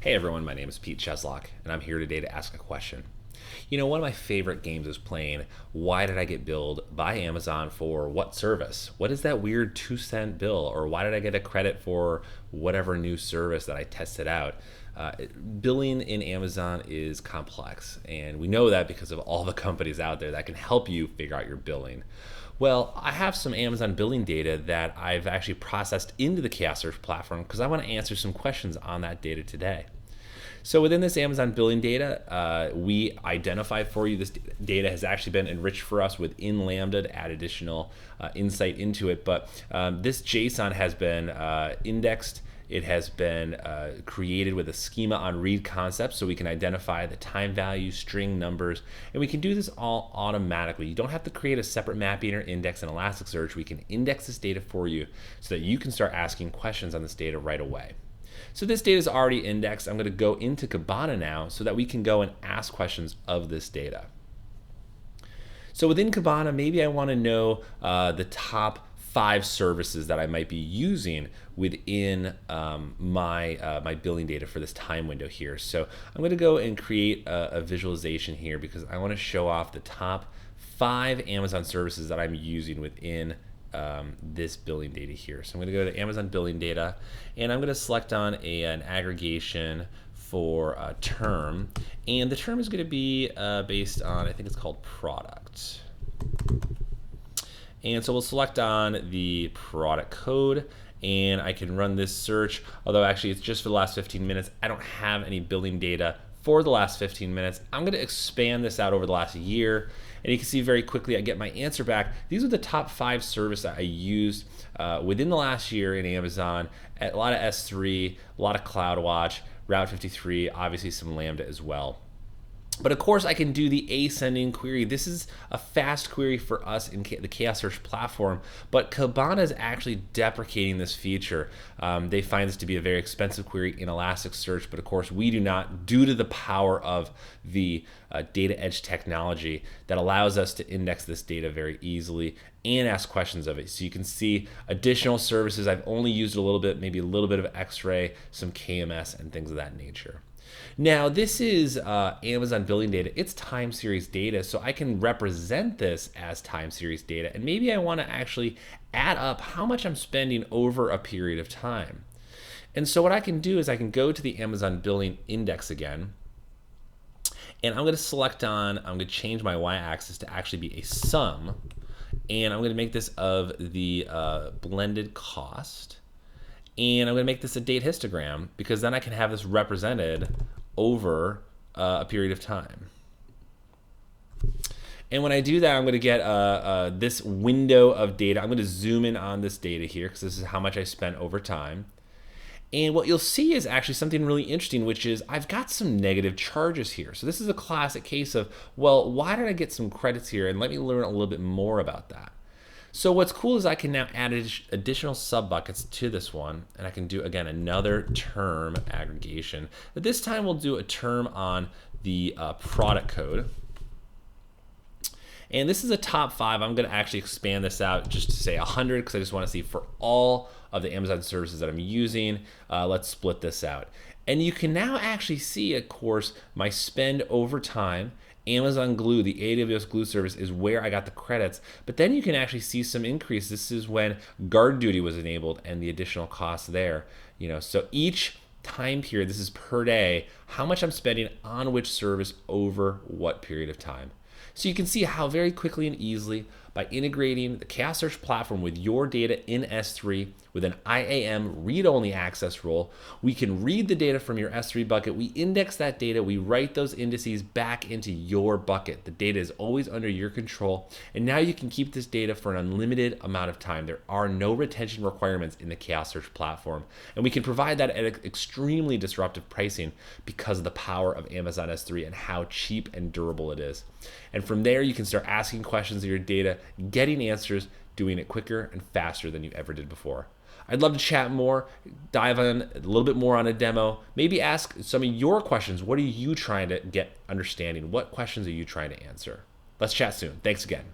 Hey everyone, my name is Pete Cheslock, and I'm here today to ask a question. You know, one of my favorite games is playing Why Did I Get Billed by Amazon for what service? What is that weird 2-cent bill? Or why did I get a credit for whatever new service that I tested out? Billing in Amazon is complex, and we know that because of all the companies out there that can help you figure out your billing. Well, I have some Amazon billing data that I've actually processed into the ChaosSearch platform because I want to answer some questions on that data today. So within this Amazon billing data, we identified for you this data has actually been enriched for us within Lambda to add additional insight into it. But this JSON has been indexed. It has been created with a schema on read concepts, so we can identify the time value, string numbers, and we can do this all automatically. You don't have to create a separate mapping or index in Elasticsearch. We can index this data for you so that you can start asking questions on this data right away. So this data is already indexed. I'm going to go into Kibana now so that we can go and ask questions of this data. So within Kibana, maybe I want to know the top 5 services that I might be using within my billing data for this time window here. So I'm going to go and create a visualization here because I want to show off the top 5 Amazon services that I'm using within this billing data here. So I'm going to go to Amazon billing data, and I'm going to select on an aggregation for a term, and the term is going to be based on, I think it's called product. And so we'll select on the product code, and I can run this search, although actually it's just for the last 15 minutes. I don't have any billing data for the last 15 minutes. I'm going to expand this out over the last year, and you can see very quickly I get my answer back. These are the top 5 services that I used within the last year in Amazon. A lot of S3, a lot of CloudWatch, Route 53, obviously some Lambda as well. But of course, I can do the ascending query. This is a fast query for us in the ChaosSearch platform, but Kibana is actually deprecating this feature. They find this to be a very expensive query in Elasticsearch, but of course, we do not, due to the power of the data edge technology that allows us to index this data very easily and ask questions of it. So you can see additional services. I've only used a little bit, maybe a little bit of X-ray, some KMS, and things of that nature. Now, this is Amazon billing data. It's time series data, so I can represent this as time series data. And maybe I want to actually add up how much I'm spending over a period of time. And so what I can do is I can go to the Amazon billing index again, and I'm going to select on, I'm going to change my y-axis to actually be a sum, and I'm going to make this of the blended cost. And I'm going to make this a date histogram because then I can have this represented over a period of time. And when I do that, I'm going to get this window of data. I'm going to zoom in on this data here because this is how much I spent over time. And what you'll see is actually something really interesting, which is I've got some negative charges here. So this is a classic case of, well, why did I get some credits here? And let me learn a little bit more about that. So what's cool is I can now add additional sub-buckets to this one, and I can do, again, another term aggregation. But this time we'll do a term on the product code. And this is a top 5. I'm going to actually expand this out just to say 100 because I just want to see for all of the Amazon services that I'm using. Let's split this out. And you can now actually see, of course, my spend over time. Amazon Glue, the AWS Glue service, is where I got the credits. But then you can actually see some increase. This is when guard duty was enabled and the additional costs there. So each time period, this is per day, how much I'm spending on which service over what period of time. So you can see how very quickly and easily, by integrating the ChaosSearch platform with your data in S3 with an IAM read-only access role, we can read the data from your S3 bucket, we index that data, we write those indices back into your bucket. The data is always under your control, and now you can keep this data for an unlimited amount of time. There are no retention requirements in the ChaosSearch platform, and we can provide that at extremely disruptive pricing because of the power of Amazon S3 and how cheap and durable it is. And from there, you can start asking questions of your data, getting answers, doing it quicker and faster than you ever did before. I'd love to chat more, dive in a little bit more on a demo, maybe ask some of your questions. What are you trying to get understanding? What questions are you trying to answer? Let's chat soon. Thanks again.